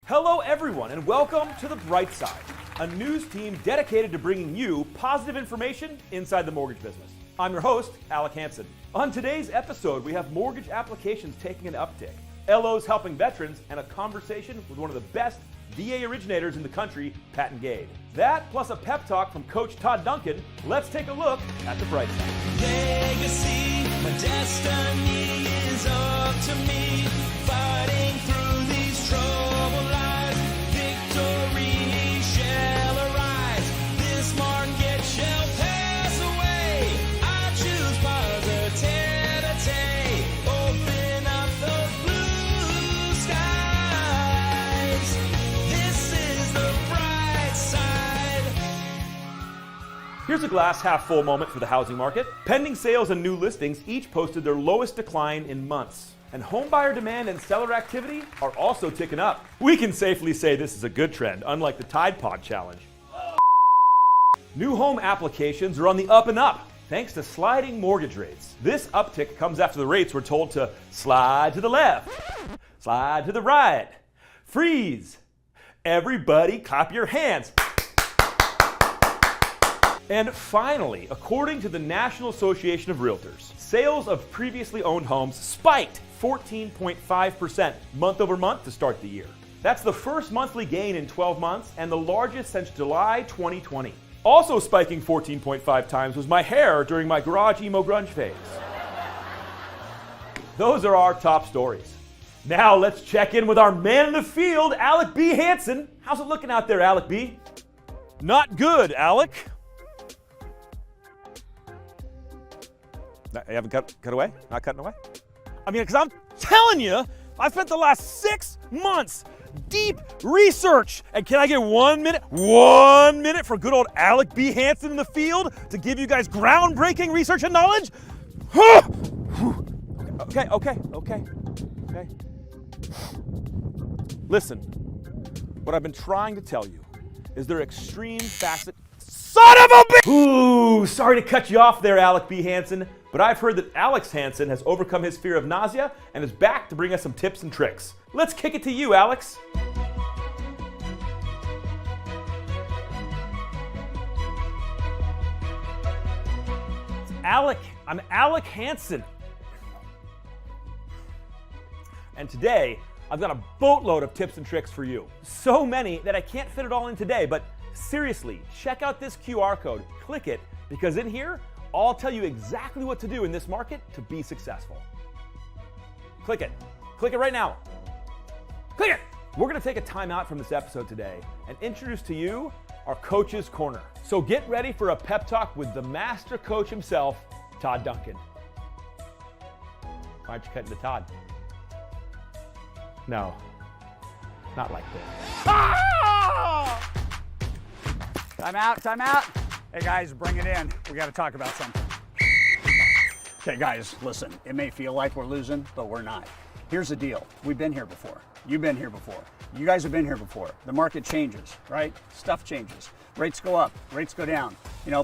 Hello everyone and welcome to The Bright Side, a news team dedicated to bringing you positive information inside the mortgage business. I'm your host, Alec Hansen. On today's episode, we have mortgage applications taking an uptick, LOs helping veterans, and a conversation with one of the best VA originators in the country, Patton Gade. That plus a pep talk from Coach Todd Duncan. Let's take a look at The Bright Side. Legacy, my destiny is up to me, fighting through these troubled lives. Victory shall arise. This market shall pass away. I choose positivity. Open up those blue skies. This is the bright side. Here's a glass half full moment for the housing market. Pending sales and new listings each posted their lowest decline in months. And home buyer demand and seller activity are also ticking up. We can safely say this is a good trend, unlike the Tide Pod Challenge. New home applications are on the up and up, thanks to sliding mortgage rates. This uptick comes after the rates were told to slide to the left, slide to the right, freeze. Everybody clap your hands. And finally, according to the National Association of Realtors, sales of previously owned homes spiked 14.5% month over month to start the year. That's the first monthly gain in 12 months and the largest since July 2020. Also spiking 14.5 times was my hair during my garage emo grunge phase. Those are our top stories. Now let's check in with our man in the field, Alec B. Hansen. How's it looking out there, Alec B? Not good, Alec. You haven't cut away? Not cutting away? I mean, because I'm telling you, I spent the last 6 months deep research. And can I get 1 minute? 1 minute for good old Alec B. Hansen in the field to give you guys groundbreaking research and knowledge? Okay. Listen, what I've been trying to tell you is there are extreme facet. Son of a bitch! Ooh, sorry to cut you off there, Alec B. Hansen, but I've heard that Alex Hansen has overcome his fear of nausea and is back to bring us some tips and tricks. Let's kick it to you, Alex. I'm Alec Hansen. And today, I've got a boatload of tips and tricks for you. So many that I can't fit it all in today, but seriously, check out this QR code, click it, because in here, I'll tell you exactly what to do in this market to be successful. Click it right now. Click it! We're gonna take a time out from this episode today and introduce to you our Coach's Corner. So get ready for a pep talk with the master coach himself, Todd Duncan. Why aren't you cutting to Todd? No, not like this. Ah! Time out. Hey guys, bring it in. We got to talk about something. Okay guys, listen, it may feel like we're losing, but we're not. Here's the deal. We've been here before. You've been here before. You guys have been here before. The market changes, right? Stuff changes. Rates go up, rates go down,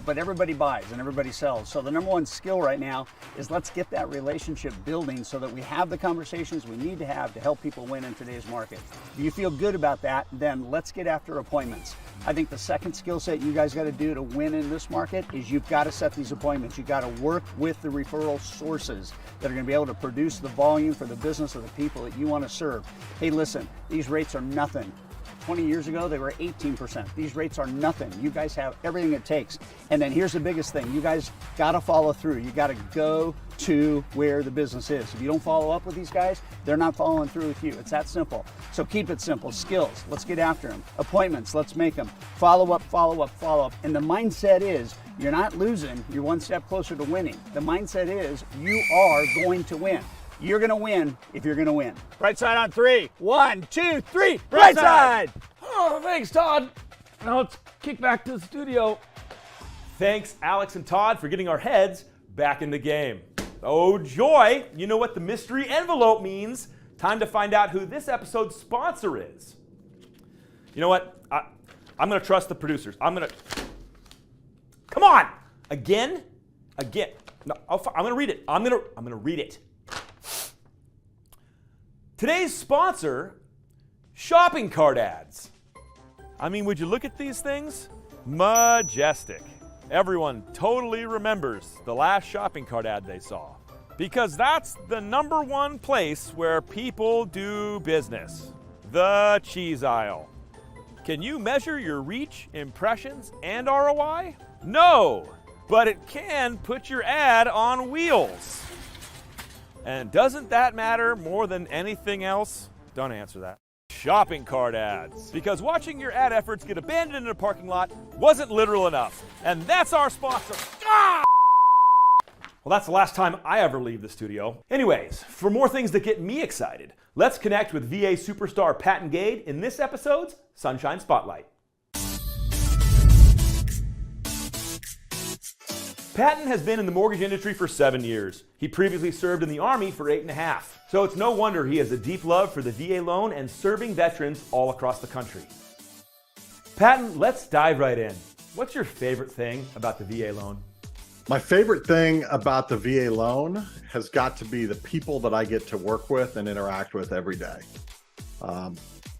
but everybody buys and everybody sells. So the number one skill right now is let's get that relationship building so that we have the conversations we need to have to help people win in today's market. If you feel good about that, then let's get after appointments. I think the second skill set you guys got to do to win in this market is you've got to set these appointments. You've got to work with the referral sources that are going to be able to produce the volume for the business of the people that you want to serve. Hey, listen, these rates are nothing. 20 years ago, they were 18%. These rates are nothing. You guys have everything it takes. And then here's the biggest thing. You guys got to follow through. You got to go to where the business is. If you don't follow up with these guys, they're not following through with you. It's that simple. So keep it simple. Skills, let's get after them. Appointments, let's make them. Follow up. And the mindset is you're not losing. You're one step closer to winning. The mindset is you are going to win. You're going to win if you're going to win. Right side on 3. 1, 2, 3. Right side. Oh, thanks, Todd. Now let's kick back to the studio. Thanks, Alex and Todd, for getting our heads back in the game. Oh, joy. You know what the mystery envelope means. Time to find out who this episode's sponsor is. You know what? I'm going to trust the producers. Come on. Again. No, I'm going to read it. I'm going to read it. Today's sponsor Shopping cart ads. I mean, would you look at these things? Majestic. Everyone totally remembers the last shopping cart ad they saw, because that's the #1 place where people do business. The cheese aisle. Can you measure your reach, impressions, and ROI? No, but it can put your ad on wheels. And doesn't that matter more than anything else? Don't answer that. Shopping cart ads. Because watching your ad efforts get abandoned in a parking lot wasn't literal enough. And that's our sponsor. Ah! Well, that's the last time I ever leave the studio. Anyways, for more things that get me excited, let's connect with VA superstar Patton Gade in this episode's Sunshine Spotlight. Patton has been in the mortgage industry for 7 years. He previously served in the Army for 8.5. So it's no wonder he has a deep love for the VA loan and serving veterans all across the country. Patton, let's dive right in. What's your favorite thing about the VA loan? My favorite thing about the VA loan has got to be the people that I get to work with and interact with every day.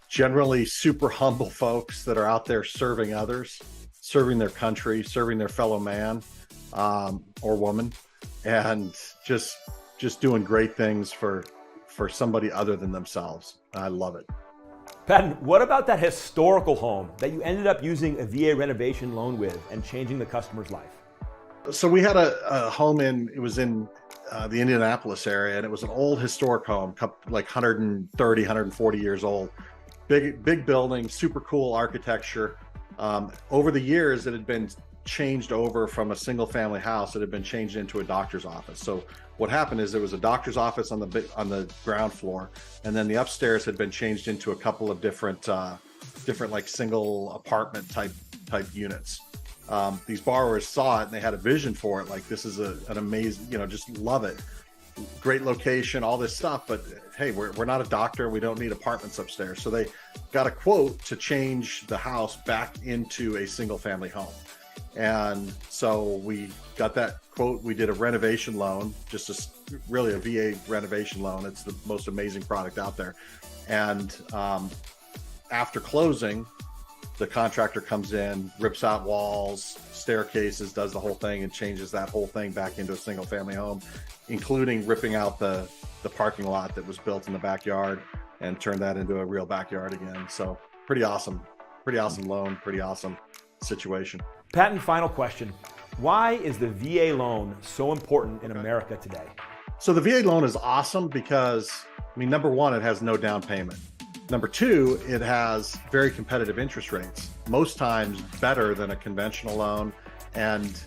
Generally super humble folks that are out there serving others, serving their country, serving their fellow man or woman, and just doing great things for somebody other than themselves. I love it. Patton, what about that historical home that you ended up using a VA renovation loan with and changing the customer's life? So we had a home it was in the Indianapolis area, and it was an old historic home, like 130, 140 years old. Big building, super cool architecture. Over the years, it had been changed over from a single family house. It had been changed into a doctor's office. So what happened is there was a doctor's office on the ground floor, and then the upstairs had been changed into a couple of different like single apartment type units. These borrowers saw it and they had a vision for it. Like, this is an amazing, just love it. Great location, all this stuff. But hey, we're not a doctor. We don't need apartments upstairs. So they got a quote to change the house back into a single family home. And so we got that quote. We did a renovation loan, really a VA renovation loan. It's the most amazing product out there. And after closing, the contractor comes in, rips out walls, staircases, does the whole thing, and changes that whole thing back into a single family home, including ripping out the parking lot that was built in the backyard and turned that into a real backyard again. So pretty awesome loan, pretty awesome situation. Patton, final question. Why is the VA loan so important in America today? So the VA loan is awesome because, number one, it has no down payment. Number two, it has very competitive interest rates, most times better than a conventional loan. And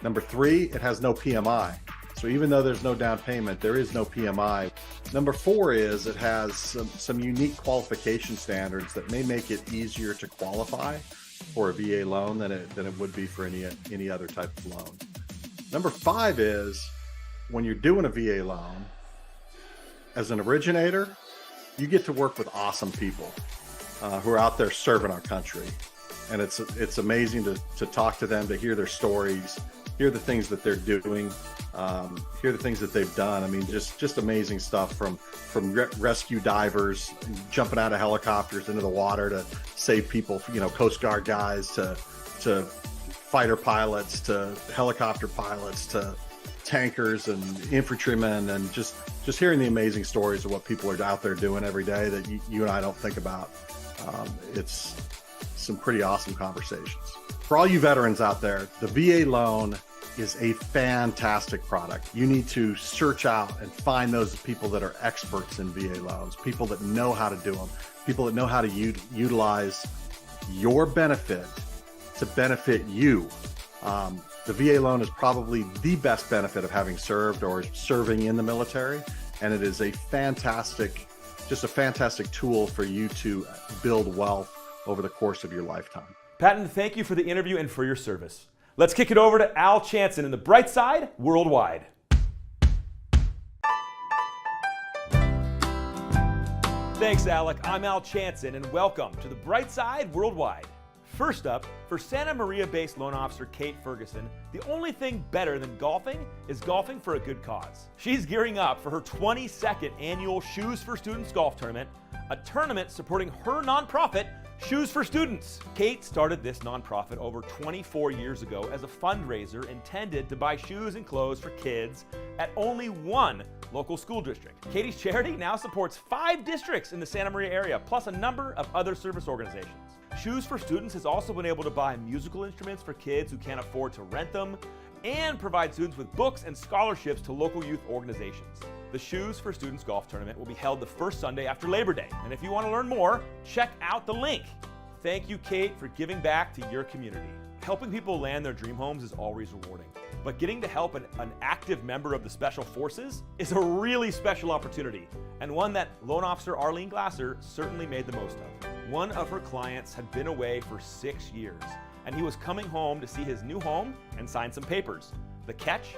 number three, it has no PMI. So even though there's no down payment, there is no PMI. Number four is it has some unique qualification standards that may make it easier to qualify for a VA loan than it would be for any other type of loan. Number five is when you're doing a VA loan, as an originator, you get to work with awesome people who are out there serving our country. And it's amazing to talk to them, to hear their stories, hear the things that they're doing, hear the things that they've done. Just amazing stuff from rescue divers jumping out of helicopters into the water to save people, Coast Guard guys to fighter pilots, to helicopter pilots, to tankers and infantrymen, and just hearing the amazing stories of what people are out there doing every day that you and I don't think about. It's some pretty awesome conversations. For all you veterans out there, the VA loan is a fantastic product. You need to search out and find those people that are experts in VA loans, people that know how to do them, people that know how to utilize your benefit to benefit you. The VA loan is probably the best benefit of having served or serving in the military. And it is a fantastic tool for you to build wealth over the course of your lifetime. Patton, thank you for the interview and for your service. Let's kick it over to Al Chanson in the Bright Side Worldwide. Thanks, Alec. I'm Al Chanson, and welcome to the Bright Side Worldwide. First up, for Santa Maria-based loan officer Kate Ferguson, the only thing better than golfing is golfing for a good cause. She's gearing up for her 22nd annual Shoes for Students golf tournament, a tournament supporting her nonprofit, Shoes for Students. Kate started this nonprofit over 24 years ago as a fundraiser intended to buy shoes and clothes for kids at only one local school district. Katie's charity now supports 5 districts in the Santa Maria area, plus a number of other service organizations. Shoes for Students has also been able to buy musical instruments for kids who can't afford to rent them, and provide students with books and scholarships to local youth organizations. The Shoes for Students golf tournament will be held the first Sunday after Labor Day. And if you want to learn more, check out the link. Thank you, Kate, for giving back to your community. Helping people land their dream homes is always rewarding, but getting to help an active member of the Special Forces is a really special opportunity, and one that Loan Officer Arlene Glasser certainly made the most of. One of her clients had been away for 6 years, and he was coming home to see his new home and sign some papers. The catch?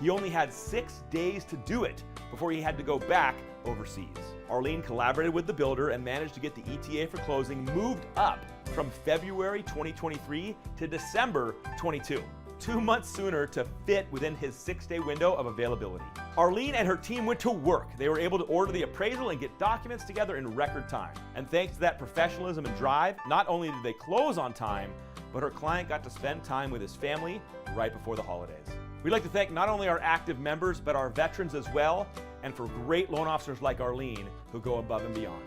He only had 6 days to do it before he had to go back overseas. Arlene collaborated with the builder and managed to get the ETA for closing moved up from February 2023 to December 22, 2 months sooner to fit within his 6-day window of availability. Arlene and her team went to work. They were able to order the appraisal and get documents together in record time. And thanks to that professionalism and drive, not only did they close on time, but her client got to spend time with his family right before the holidays. We'd like to thank not only our active members, but our veterans as well, and for great loan officers like Arlene who go above and beyond.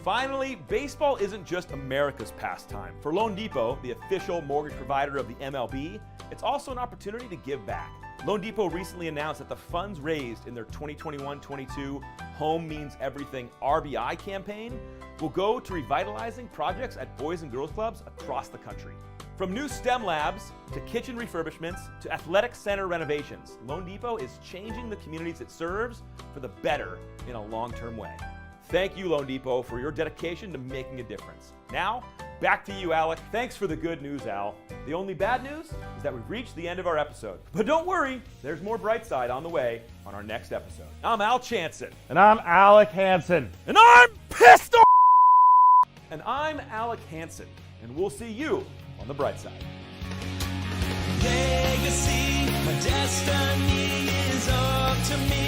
Finally, baseball isn't just America's pastime. For Loan Depot, the official mortgage provider of the MLB, it's also an opportunity to give back. Loan Depot recently announced that the funds raised in their 2021-22 Home Means Everything RBI campaign will go to revitalizing projects at Boys and Girls Clubs across the country. From new STEM labs to kitchen refurbishments to athletic center renovations, Loan Depot is changing the communities it serves for the better in a long-term way. Thank you, Loan Depot, for your dedication to making a difference. Now, back to you, Alec. Thanks for the good news, Al. The only bad news is that we've reached the end of our episode. But don't worry, there's more bright side on the way on our next episode. I'm Al Chanson. And I'm Alec Hansen. And I'm pissed off! And I'm Alec Hansen. And we'll see you on the bright side. Legacy, my destiny is up to me.